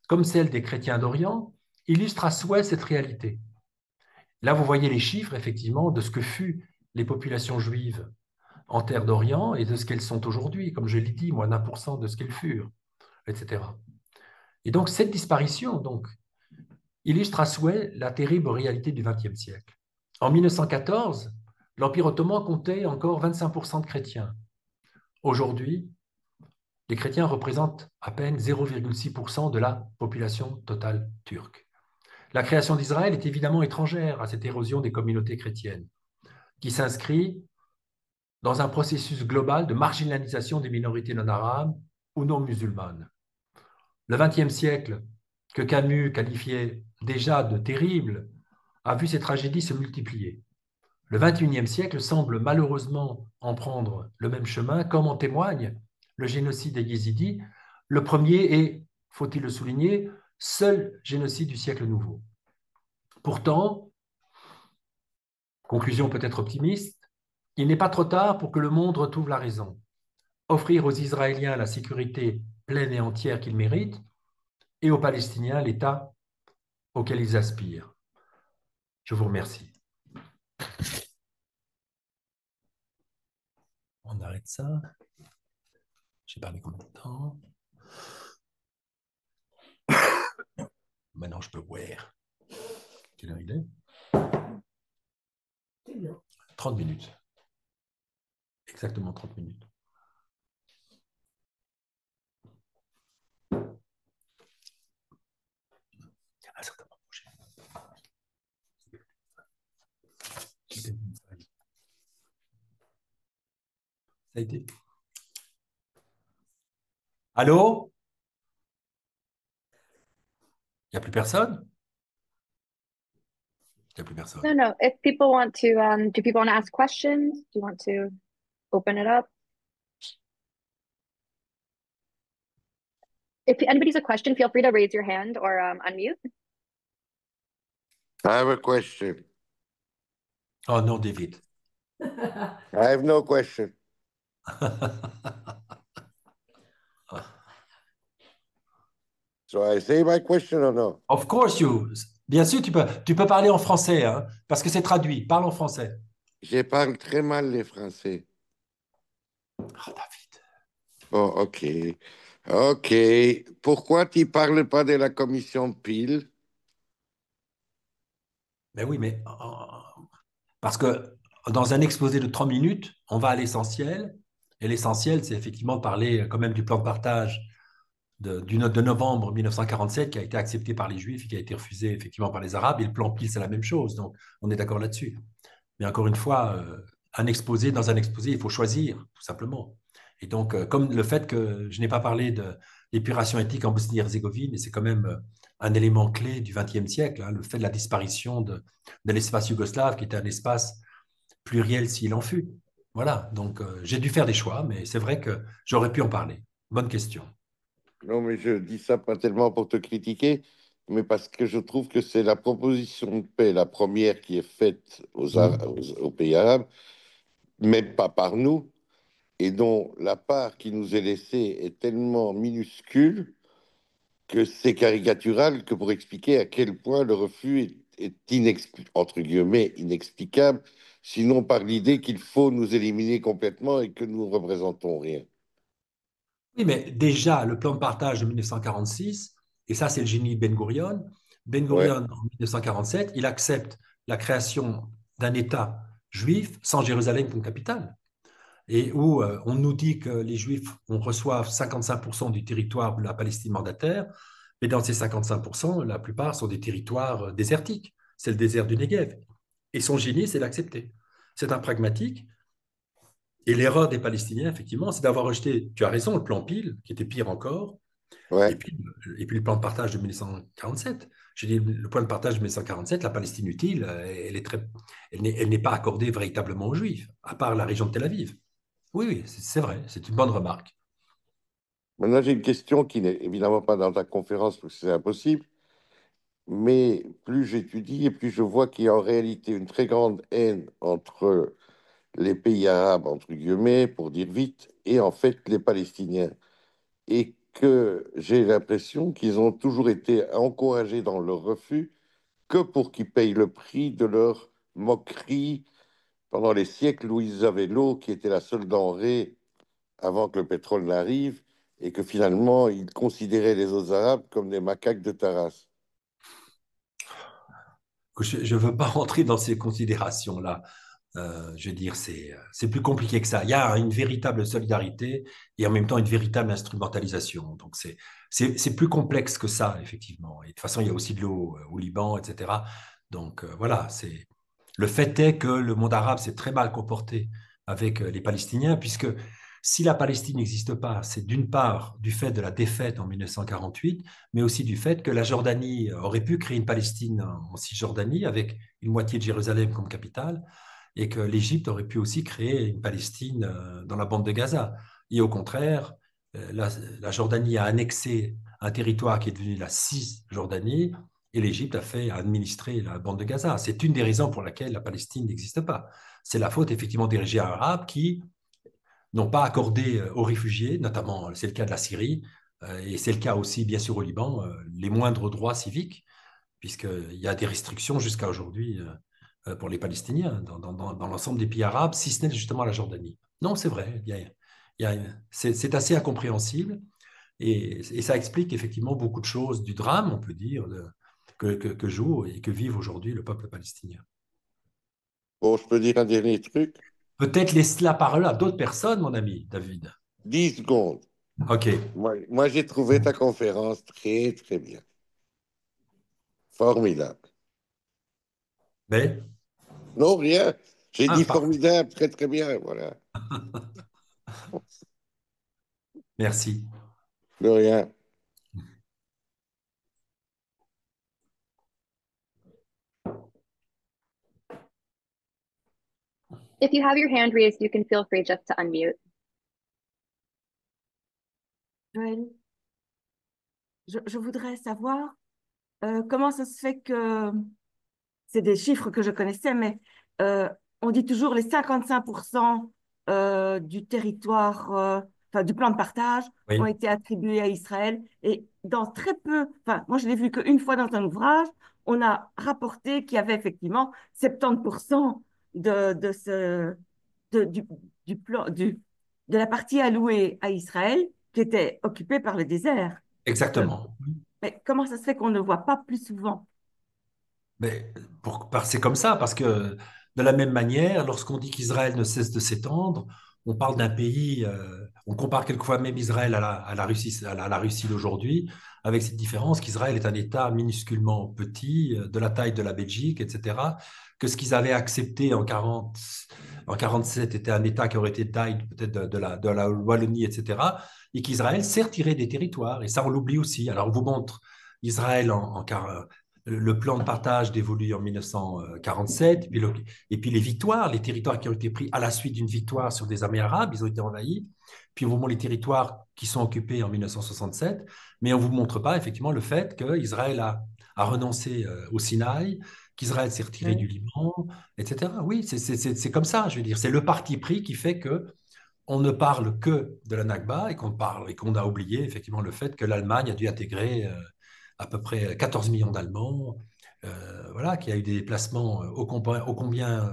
comme celle des chrétiens d'Orient, illustre à souhait cette réalité. Là, vous voyez les chiffres, effectivement, de ce que furent les populations juives en terre d'Orient et de ce qu'elles sont aujourd'hui, comme je l'ai dit, moins d'1% de ce qu'elles furent, etc. Et donc, cette disparition illustre à souhait la terrible réalité du XXe siècle. En 1914, l'Empire ottoman comptait encore 25% de chrétiens. Aujourd'hui, les chrétiens représentent à peine 0,6% de la population totale turque. La création d'Israël est évidemment étrangère à cette érosion des communautés chrétiennes, qui s'inscrit dans un processus global de marginalisation des minorités non arabes ou non musulmanes. Le XXe siècle, que Camus qualifiait déjà de terrible, a vu ces tragédies se multiplier. Le XXIe siècle semble malheureusement en prendre le même chemin, comme en témoigne le génocide des Yézidis, le premier et, faut-il le souligner, seul génocide du siècle nouveau. Pourtant, Conclusion peut-être optimiste, il n'est pas trop tard pour que le monde retrouve la raison. Offrir aux Israéliens la sécurité pleine et entière qu'ils méritent et aux Palestiniens l'État auquel ils aspirent. Je vous remercie. On arrête ça. J'ai parlé combien de temps? Maintenant, je peux boire. Quelle heure il est? 30 minutes. Exactement 30 minutes. Ah, certainement. Ça a été. Allô? Il n'y a plus personne? Il n'y a plus personne. No, no. If people want to, do people want to ask questions? Do you want to open it up? If anybody's a question, feel free to raise your hand or unmute. I have a question. Oh non, David. I have no question. So I say my question or no? Of course you. Bien sûr, tu peux parler en français, hein, parce que c'est traduit. Parle en français. Je parle très mal les français. Oh, David. Oh, OK. OK. Pourquoi tu parles pas de la commission Peel? Mais oui, mais parce que dans un exposé de 30 minutes, on va à l'essentiel. Et l'essentiel, c'est effectivement de parler quand même du plan de partage de novembre 1947 qui a été accepté par les Juifs et qui a été refusé effectivement par les Arabes. Et le plan Peel, c'est la même chose. Donc, on est d'accord là-dessus. Mais encore une fois, dans un exposé, il faut choisir, tout simplement. Et donc, comme le fait que je n'ai pas parlé de l'épuration ethnique en Bosnie-Herzégovine, et c'est quand même un élément clé du XXe siècle, hein, le fait de la disparition de l'espace yougoslave, qui était un espace pluriel s'il en fut. Voilà, donc j'ai dû faire des choix, mais c'est vrai que j'aurais pu en parler. Bonne question. Non, mais je dis ça pas tellement pour te critiquer, mais parce que je trouve que c'est la proposition de paix, la première qui est faite aux pays arabes, même pas par nous, et dont la part qui nous est laissée est tellement minuscule que c'est caricatural que pour expliquer à quel point le refus est entre guillemets inexplicable, sinon par l'idée qu'il faut nous éliminer complètement et que nous ne représentons rien. Oui, mais déjà, le plan de partage de 1946, et ça, c'est le génie de Ben Gurion. Ben Ouais, Gurion, en 1947, il accepte la création d'un État juif sans Jérusalem comme capitale, et où on nous dit que les Juifs on reçoivent 55% du territoire de la Palestine mandataire, mais dans ces 55%, la plupart sont des territoires désertiques. C'est le désert du Negev. Et son génie, c'est d'accepter. C'est un pragmatique. Et l'erreur des Palestiniens, effectivement, c'est d'avoir rejeté, tu as raison, le plan Peel, qui était pire encore, et ouais. puis, et puis le plan de partage de 1947. Je dis, le plan de partage de 1947, la Palestine utile, elle n'est pas accordée véritablement aux Juifs, à part la région de Tel Aviv. Oui, oui, c'est vrai, c'est une bonne remarque. Maintenant, j'ai une question qui n'est évidemment pas dans ta conférence parce que c'est impossible, mais plus j'étudie et plus je vois qu'il y a en réalité une très grande haine entre les pays arabes, entre guillemets, pour dire vite, et en fait les Palestiniens. Et que j'ai l'impression qu'ils ont toujours été encouragés dans leur refus que pour qu'ils payent le prix de leur moquerie pendant les siècles où ils avaient l'eau qui était la seule denrée avant que le pétrole n'arrive et que finalement ils considéraient les autres Arabes comme des macaques de Taras. Je ne veux pas rentrer dans ces considérations-là. Je veux dire, c'est plus compliqué que ça. Il y a une véritable solidarité et en même temps une véritable instrumentalisation. Donc, c'est plus complexe que ça, effectivement. Et de toute façon, il y a aussi de l'eau au Liban, etc. Donc, voilà, le fait est que le monde arabe s'est très mal comporté avec les Palestiniens, puisque si la Palestine n'existe pas, c'est d'une part du fait de la défaite en 1948, mais aussi du fait que la Jordanie aurait pu créer une Palestine en Cisjordanie avec une moitié de Jérusalem comme capitale, et que l'Égypte aurait pu aussi créer une Palestine dans la bande de Gaza. Et au contraire, la Jordanie a annexé un territoire qui est devenu la Cisjordanie, et l'Égypte a administré la bande de Gaza. C'est une des raisons pour laquelle la Palestine n'existe pas. C'est la faute effectivement des régimes arabes qui n'ont pas accordé aux réfugiés, notamment c'est le cas de la Syrie, et c'est le cas aussi bien sûr au Liban, les moindres droits civiques, puisqu'il y a des restrictions jusqu'à aujourd'hui pour les Palestiniens dans l'ensemble des pays arabes, si ce n'est justement la Jordanie. Non, c'est vrai, c'est assez incompréhensible et ça explique effectivement beaucoup de choses du drame, on peut dire, que joue et que vive aujourd'hui le peuple palestinien. Bon, je peux dire un dernier truc. Peut-être laisse la parole à d'autres personnes, mon ami David. 10 secondes. OK. Moi, j'ai trouvé ta conférence très, très bien. Formidable. Mais, Non, rien. J'ai dit parfait. formidable, très, très bien. Voilà. Merci. De rien. If you have your hand raised, you can feel free just to unmute. Joël, je voudrais savoir comment ça se fait que, c'est des chiffres que je connaissais, mais on dit toujours les 55% du territoire, enfin du plan de partage Oui. ont été attribués à Israël. Et dans très peu, enfin moi je l'ai vu qu'une fois dans un ouvrage, on a rapporté qu'il y avait effectivement 70% de ce, du plan, de la partie allouée à Israël qui était occupée par le désert. Exactement. Mais comment ça se fait qu'on ne voit pas plus souvent? Mais c'est comme ça, parce que de la même manière, lorsqu'on dit qu'Israël ne cesse de s'étendre, on parle d'un pays, on compare quelquefois même Israël à la Russie, à la Russie d'aujourd'hui, avec cette différence qu'Israël est un État minusculement petit, de la taille de la Belgique, etc., que ce qu'ils avaient accepté en 47 était un État qui aurait été taille peut-être de la Wallonie, etc., et qu'Israël s'est retiré des territoires, et ça on l'oublie aussi. Alors on vous montre Israël le plan de partage dévolu en 1947, et puis les victoires, les territoires qui ont été pris à la suite d'une victoire sur des armées arabes, ils ont été envahis. Puis on vous montre les territoires qui sont occupés en 1967, mais on ne vous montre pas effectivement le fait qu'Israël a renoncé au Sinaï, qu'Israël s'est retiré du Liban, etc. Oui, c'est comme ça, je veux dire. C'est le parti pris qui fait que on ne parle que de la Nakba et qu'on a oublié effectivement le fait que l'Allemagne a dû intégrer à peu près 14 millions d'Allemands, voilà, qu'il y a eu des déplacements ô combien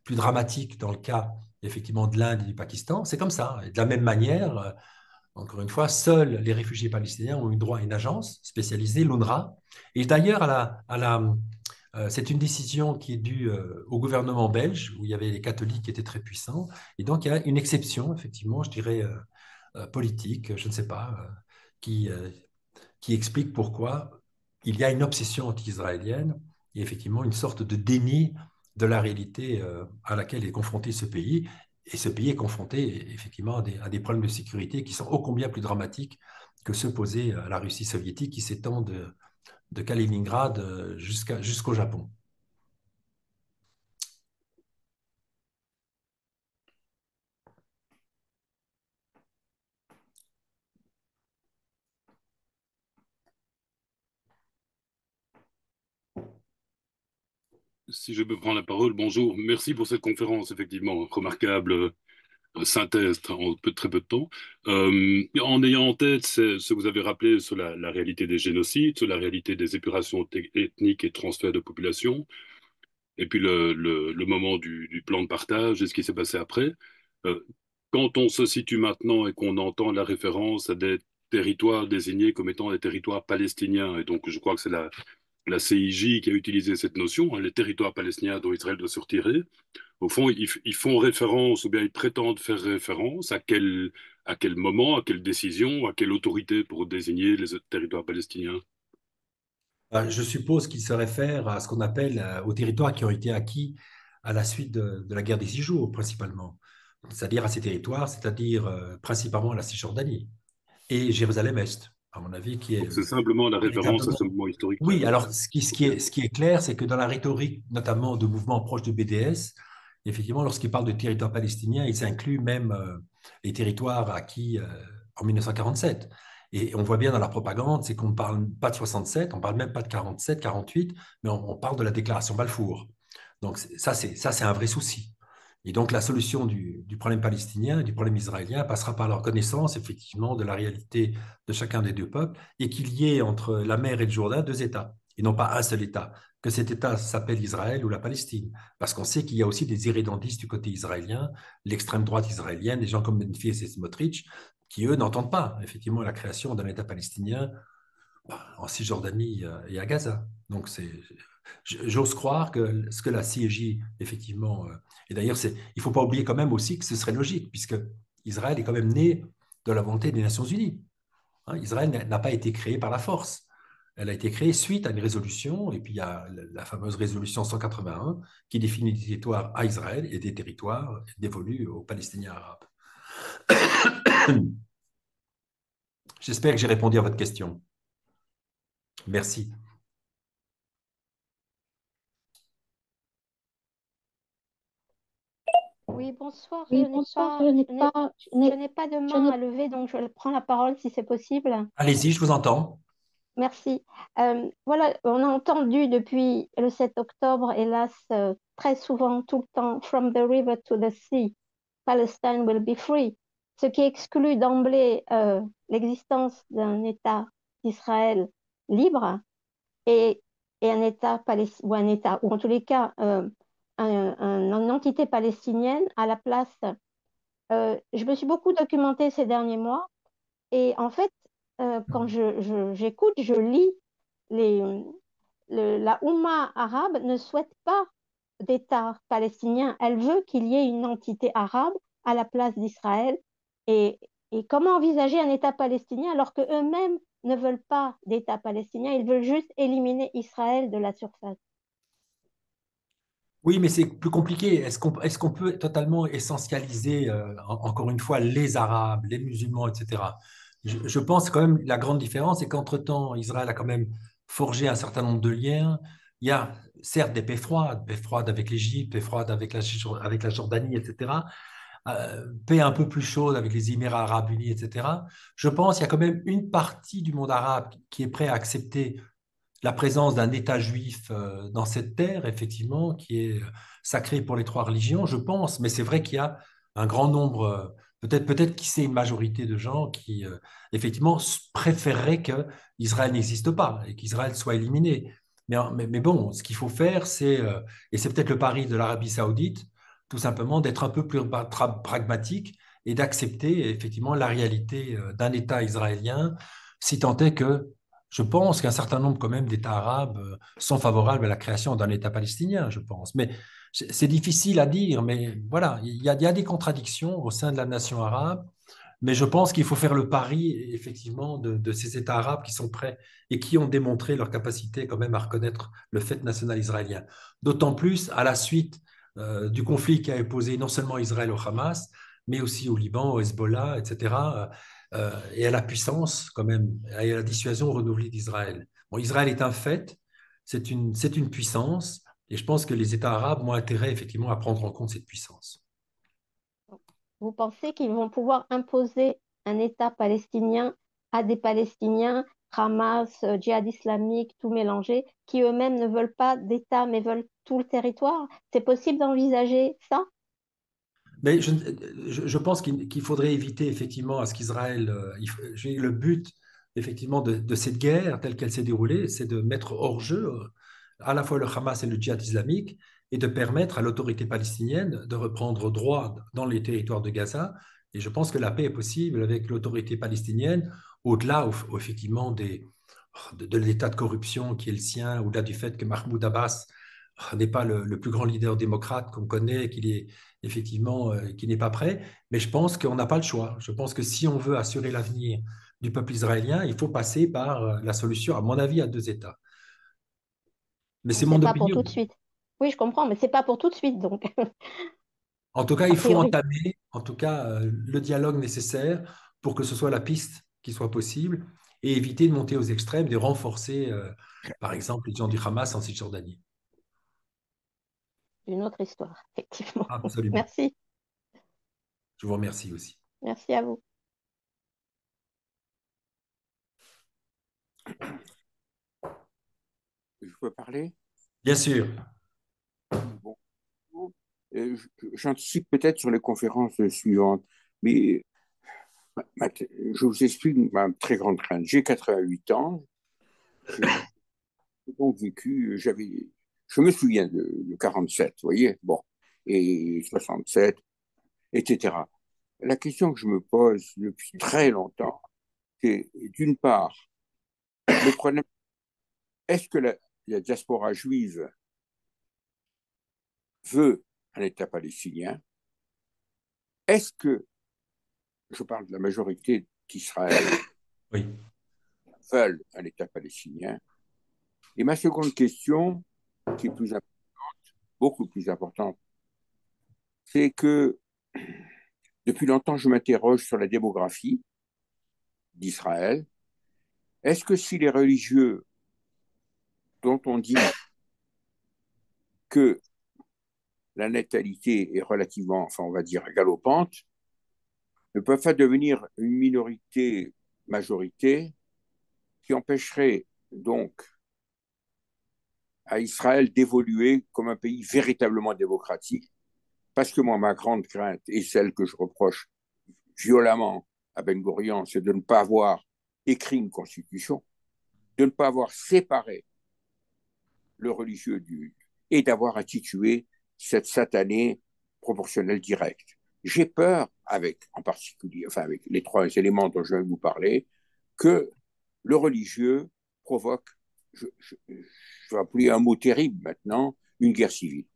plus dramatiques dans le cas effectivement de l'Inde et du Pakistan. C'est comme ça. Et de la même manière, encore une fois, seuls les réfugiés palestiniens ont eu droit à une agence spécialisée, l'UNRWA. Et d'ailleurs, c'est une décision qui est due au gouvernement belge, où il y avait les catholiques qui étaient très puissants. Et donc, il y a une exception, effectivement, je dirais, politique, je ne sais pas, qui explique pourquoi il y a une obsession anti-israélienne et effectivement une sorte de déni de la réalité à laquelle est confronté ce pays. Et ce pays est confronté effectivement à des problèmes de sécurité qui sont ô combien plus dramatiques que ceux posés à la Russie soviétique qui s'étendent de Kaliningrad jusqu'au Japon. Si je peux prendre la parole, bonjour. Merci pour cette conférence, effectivement, remarquable synthèse en très peu de temps. En ayant en tête ce que vous avez rappelé sur la réalité des génocides, sur la réalité des épurations ethniques et transferts de population, et puis le moment du plan de partage et ce qui s'est passé après, euh, quand on se situe maintenant et qu'on entend la référence à des territoires désignés comme étant des territoires palestiniens, et donc je crois que c'est la CIJ qui a utilisé cette notion, hein, les territoires palestiniens dont Israël doit se retirer. Au fond, ils font référence, ou bien ils prétendent faire référence à quel moment, à quelle décision, à quelle autorité pour désigner les territoires palestiniens. Je suppose qu'il se réfère à ce qu'on appelle aux territoires qui ont été acquis à la suite de la guerre des 6 jours, principalement. C'est-à-dire à ces territoires, c'est-à-dire principalement la Cisjordanie et Jérusalem-Est, à mon avis, qui est Donc c'est simplement la référence à ce véritablement. moment historique Oui, précis. alors ce qui est clair, c'est que dans la rhétorique, notamment de mouvements proches du BDS, effectivement, lorsqu'ils parlent de territoire palestinien, ils incluent même les territoires acquis en 1947. Et on voit bien dans la propagande, c'est qu'on ne parle pas de 67, on ne parle même pas de 47, 48, mais on parle de la déclaration Balfour. Donc ça, c'est un vrai souci. Et donc la solution du problème palestinien et du problème israélien passera par la reconnaissance, effectivement, de la réalité de chacun des deux peuples et qu'il y ait entre la mer et le Jourdain deux États, et non pas un seul État, que cet État s'appelle Israël ou la Palestine. Parce qu'on sait qu'il y a aussi des irrédentistes du côté israélien, l'extrême droite israélienne, des gens comme Menfi et Smotrich, qui, eux, n'entendent pas, effectivement, la création d'un État palestinien en Cisjordanie et à Gaza. Donc, j'ose croire que ce que la CIJ, effectivement, et d'ailleurs, il ne faut pas oublier quand même aussi que ce serait logique, puisque Israël est quand même né de la volonté des Nations Unies. Hein, Israël n'a pas été créé par la force. Elle a été créée suite à une résolution, et puis il y a la fameuse résolution 181 qui définit des territoires à Israël et des territoires dévolus aux Palestiniens arabes. J'espère que j'ai répondu à votre question. Merci. Oui, bonsoir. Oui, bonsoir. Je n'ai pas de main à lever, donc je prends la parole si c'est possible. Allez-y, je vous entends. Merci. Voilà, on a entendu depuis le 7 octobre, hélas, très souvent, tout le temps, From the river to the sea, Palestine will be free, ce qui exclut d'emblée l'existence d'un État d'Israël libre et un État palestinien, ou en tous les cas, une entité palestinienne à la place. Je me suis beaucoup documentée ces derniers mois et en fait, quand j'écoute, je lis, la Oumma arabe ne souhaite pas d'État palestinien. Elle veut qu'il y ait une entité arabe à la place d'Israël. Et, et comment envisager un État palestinien alors qu'eux-mêmes ne veulent pas d'État palestinien, ils veulent juste éliminer Israël de la surface. Oui, mais c'est plus compliqué. Est-ce qu'on peut totalement essentialiser, encore une fois, les Arabes, les musulmans, etc. Je pense quand même la grande différence, c'est qu'entre-temps, Israël a quand même forgé un certain nombre de liens. Il y a certes des paix froides avec l'Égypte, paix froide avec la Jordanie, etc. Paix un peu plus chaude avec les Émirats arabes unis, etc. Je pense qu'il y a quand même une partie du monde arabe qui est prêt à accepter la présence d'un État juif dans cette terre, effectivement, qui est sacré pour les trois religions, je pense, mais c'est vrai qu'il y a un grand nombre, peut-être qui c'est une majorité de gens qui, effectivement, préféreraient qu'Israël n'existe pas et qu'Israël soit éliminé. Mais bon, ce qu'il faut faire, et c'est peut-être le pari de l'Arabie saoudite, tout simplement d'être un peu plus pragmatique et d'accepter effectivement la réalité d'un État israélien, si tant est que je pense qu'un certain nombre quand même d'États arabes sont favorables à la création d'un État palestinien, je pense. Mais c'est difficile à dire, mais voilà, il y a des contradictions au sein de la nation arabe, mais je pense qu'il faut faire le pari, effectivement, de ces États arabes qui sont prêts et qui ont démontré leur capacité quand même à reconnaître le fait national israélien. D'autant plus à la suite du conflit qui a opposé non seulement Israël au Hamas, mais aussi au Liban, au Hezbollah, etc., et à la puissance, quand même, et à la dissuasion renouvelée d'Israël. Bon, Israël est un fait, c'est une puissance, et je pense que les États arabes ont intérêt, effectivement, à prendre en compte cette puissance. Vous pensez qu'ils vont pouvoir imposer un État palestinien à des Palestiniens, Hamas, djihad islamique, tout mélangé, qui eux-mêmes ne veulent pas d'État mais veulent tout le territoire? C'est possible d'envisager ça? Mais je pense qu'il faudrait éviter effectivement à ce qu'Israël, le but effectivement de cette guerre telle qu'elle s'est déroulée, c'est de mettre hors jeu à la fois le Hamas et le djihad islamique et de permettre à l'autorité palestinienne de reprendre droit dans les territoires de Gaza. Et je pense que la paix est possible avec l'autorité palestinienne, au-delà effectivement de l'état de corruption qui est le sien, au-delà du fait que Mahmoud Abbas n'est pas le plus grand leader démocrate qu'on connaît, qu'il est effectivement qui n'est pas prêt. Mais je pense qu'on n'a pas le choix. Je pense que si on veut assurer l'avenir du peuple israélien, il faut passer par la solution, à mon avis, à deux États. Mais c'est C'est mon pas pour opinion. tout de suite. Oui, je comprends, mais c'est pas pour tout de suite, donc, En tout cas, a il faut priori. entamer, en tout cas, le dialogue nécessaire pour que ce soit la piste qui soit possible et éviter de monter aux extrêmes, de renforcer, par exemple, les gens du Hamas en Cisjordanie. Une autre histoire, effectivement. Absolument. Merci. Je vous remercie aussi. Merci à vous. Je peux parler? Bien sûr. Bon. J'anticipe peut-être sur les conférences suivantes, mais je vous explique ma très grande crainte. J'ai 88 ans, j'ai donc vécu, je me souviens de 47, vous voyez, bon, et 67, etc. La question que je me pose depuis très longtemps, c'est d'une part, le problème, est-ce que la diaspora juive veut un État palestinien? Est-ce que, je parle de la majorité d'Israël, Oui. veulent un État palestinien? Et ma seconde question, qui est beaucoup plus importante, c'est que depuis longtemps, je m'interroge sur la démographie d'Israël. Est-ce que si les religieux dont on dit que la natalité est relativement, enfin on va dire, galopante, ne peuvent pas devenir une minorité majorité qui empêcherait donc à Israël d'évoluer comme un pays véritablement démocratique? Parce que moi, ma grande crainte, et celle que je reproche violemment à Ben Gurion, c'est de ne pas avoir écrit une constitution, de ne pas avoir séparé le religieux et d'avoir institué cette satanée proportionnelle directe. J'ai peur, en particulier, enfin avec les trois éléments dont je vais vous parler, que le religieux provoque, je vais employer un mot terrible maintenant, une guerre civile.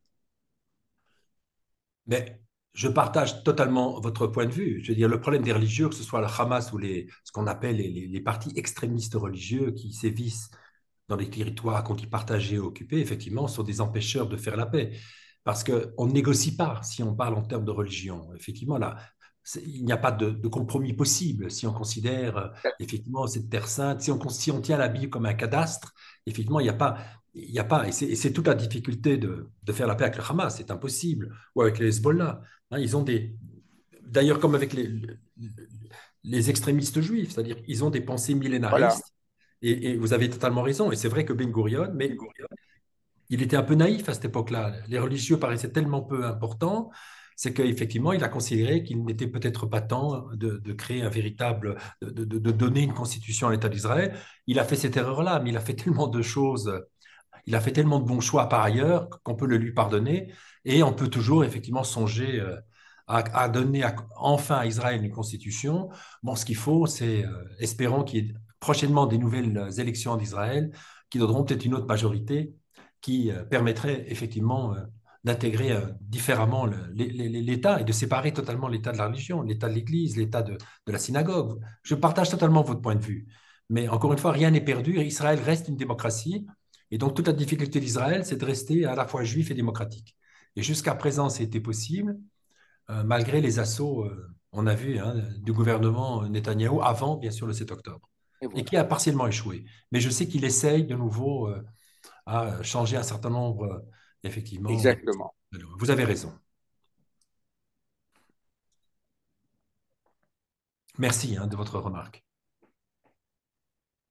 Mais je partage totalement votre point de vue. Je veux dire, le problème des religieux, que ce soit le Hamas ou ce qu'on appelle les partis extrémistes religieux qui sévissent dans les territoires qu'on dit partagés ou occupés, effectivement, sont des empêcheurs de faire la paix. Parce qu'on ne négocie pas si on parle en termes de religion. Effectivement, là, il n'y a pas de compromis possible si on considère effectivement cette terre sainte, si on tient la Bible comme un cadastre, effectivement, il y a pas et c'est toute la difficulté de faire la paix avec le Hamas, c'est impossible, ou avec les Hezbollah. Hein, ils ont d'ailleurs comme avec les extrémistes juifs, c'est-à-dire ils ont des pensées Voilà. millénaristes, et vous avez totalement raison, et c'est vrai que Ben Gurion, mais il était un peu naïf à cette époque-là. Les religieux paraissaient tellement peu importants, c'est qu'effectivement, il a considéré qu'il n'était peut-être pas temps de créer un véritable, de donner une constitution à l'État d'Israël. Il a fait cette erreur-là, mais il a fait tellement de choses, il a fait tellement de bons choix par ailleurs qu'on peut le lui pardonner, et on peut toujours effectivement songer à donner enfin à Israël une constitution. Bon, ce qu'il faut, c'est, espérons qu'il y ait prochainement des nouvelles élections en Israël qui donneront peut-être une autre majorité qui permettrait effectivement d'intégrer différemment l'État et de séparer totalement l'État de la religion, l'État de l'Église, l'État de la synagogue. Je partage totalement votre point de vue. Mais encore une fois, rien n'est perdu. Israël reste une démocratie. Et donc, toute la difficulté d'Israël, c'est de rester à la fois juif et démocratique. Et jusqu'à présent, c'était possible, malgré les assauts, on a vu, hein, du gouvernement Netanyahou avant, bien sûr, le 7 octobre, et qui a partiellement échoué. Mais je sais qu'il essaye de nouveau à changer un certain nombre, effectivement. Exactement. Vous avez raison. Merci, hein, de votre remarque.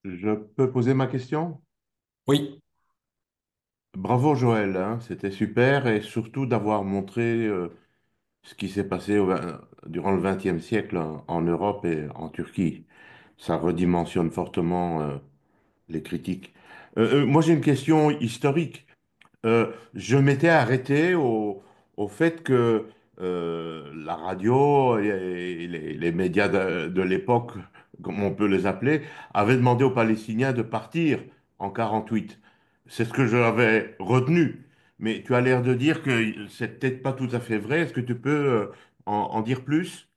Je peux poser ma question? Oui, Bravo Joël, hein, c'était super et surtout d'avoir montré ce qui s'est passé durant le XXe siècle en Europe et en Turquie. Ça redimensionne fortement les critiques. Moi j'ai une question historique. Je m'étais arrêté au fait que la radio et les médias de l'époque, comme on peut les appeler, avaient demandé aux Palestiniens de partir en 48. C'est ce que j'avais retenu. Mais tu as l'air de dire que c'est peut-être pas tout à fait vrai. Est-ce que tu peux en dire plus?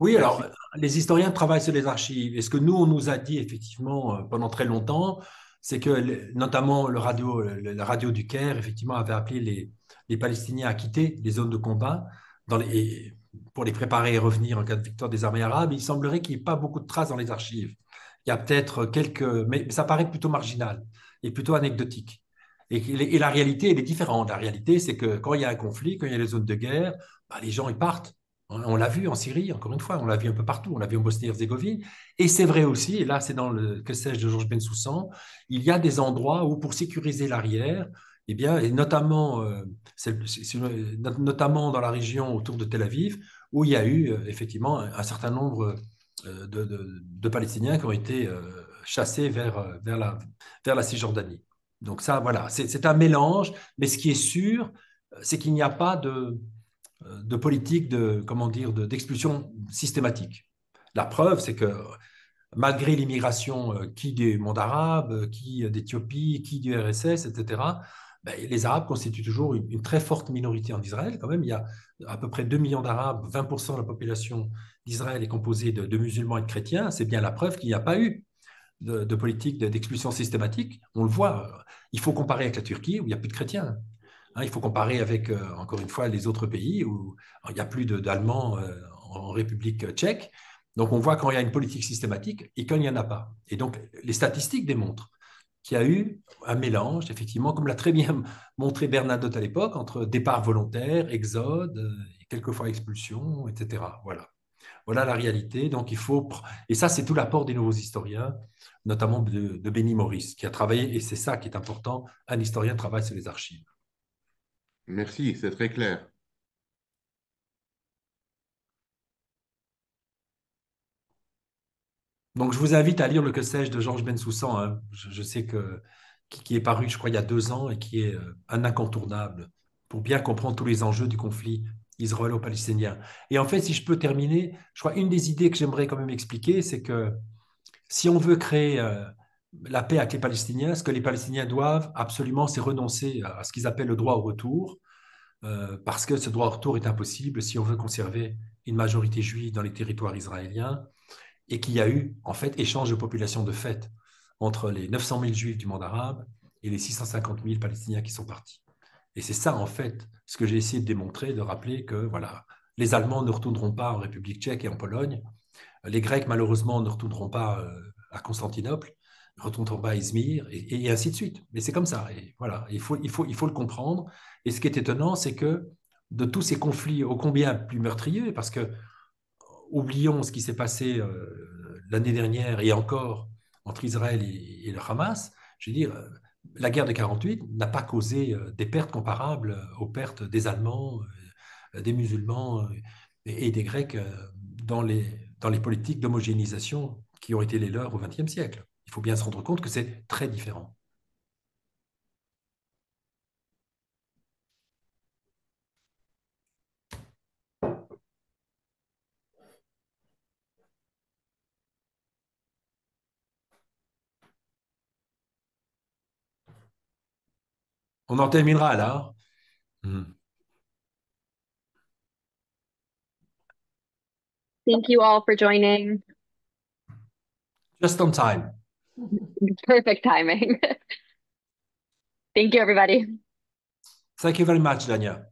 oui, alors, Merci. les historiens travaillent sur les archives. Et ce que nous, on nous a dit, effectivement, pendant très longtemps, c'est que, notamment, la radio du Caire, effectivement, avait appelé les Palestiniens à quitter les zones de combat pour les préparer et revenir en cas de victoire des armées arabes. Il semblerait qu'il n'y ait pas beaucoup de traces dans les archives. Il y a peut-être quelques, mais ça paraît plutôt marginal et plutôt anecdotique. Et la réalité, elle est différente. La réalité, c'est que quand il y a un conflit, quand il y a les zones de guerre, bah, les gens, ils partent. On l'a vu en Syrie, encore une fois, on l'a vu un peu partout, on l'a vu en Bosnie-Herzégovine. Et c'est vrai aussi, et là c'est dans le que sais-je de Georges Bensoussan, il y a des endroits où pour sécuriser l'arrière, eh bien, et notamment, notamment dans la région autour de Tel Aviv, où il y a eu effectivement un certain nombre de Palestiniens qui ont été chassés vers la Cisjordanie. Donc ça, voilà, c'est un mélange, mais ce qui est sûr, c'est qu'il n'y a pas de politique de, comment dire, d'expulsion systématique. La preuve, c'est que malgré l'immigration, qui du monde arabe, qui d'Éthiopie, qui du RSS, etc., ben, les Arabes constituent toujours une très forte minorité en Israël. Quand même, il y a à peu près 2 millions d'Arabes, 20% de la population d'Israël est composée de musulmans et de chrétiens. C'est bien la preuve qu'il n'y a pas eu de politique d'expulsion systématique. On le voit, il faut comparer avec la Turquie où il n'y a plus de chrétiens. Hein, il faut comparer avec, encore une fois, les autres pays où il n'y a plus d'Allemands en République tchèque. Donc, on voit quand il y a une politique systématique et quand il n'y en a pas. Et donc, les statistiques démontrent qu'il y a eu un mélange, effectivement, comme l'a très bien montré Bernadotte à l'époque, entre départ volontaire, exode, quelquefois expulsion, etc. Voilà. Voilà la réalité. Donc, il faut. Et ça, c'est tout l'apport des nouveaux historiens, notamment de Benny Morris, qui a travaillé, et c'est ça qui est important, un historien travaille sur les archives. Merci, c'est très clair. Donc, je vous invite à lire Le Que sais-je de Georges Bensoussan. Hein. Je sais qui est paru, je crois, il y a 2 ans et qui est un incontournable pour bien comprendre tous les enjeux du conflit israélo-palestinien. Et en fait, si je peux terminer, je crois une des idées que j'aimerais quand même expliquer, c'est que si on veut créer la paix avec les Palestiniens, ce que les Palestiniens doivent absolument, c'est renoncer à ce qu'ils appellent le droit au retour, parce que ce droit au retour est impossible si on veut conserver une majorité juive dans les territoires israéliens et qu'il y a eu, en fait, échange de population de fait entre les 900 000 juifs du monde arabe et les 650 000 Palestiniens qui sont partis. Et c'est ça, en fait, ce que j'ai essayé de démontrer, de rappeler que, voilà, les Allemands ne retourneront pas en République tchèque et en Pologne, les Grecs, malheureusement, ne retourneront pas à Constantinople, ne retourneront pas à Izmir, et ainsi de suite. Mais c'est comme ça, et voilà, il faut le comprendre. Et ce qui est étonnant, c'est que de tous ces conflits ô combien plus meurtriers, parce que oublions ce qui s'est passé l'année dernière et encore entre Israël et le Hamas. Je veux dire, la guerre de 48 n'a pas causé des pertes comparables aux pertes des Allemands, des musulmans et des Grecs dans les politiques d'homogénéisation qui ont été les leurs au XXe siècle. Il faut bien se rendre compte que c'est très différent. On en terminera là. Thank you all for joining. Just on time. Perfect timing. Thank you, everybody. Thank you very much, Dania.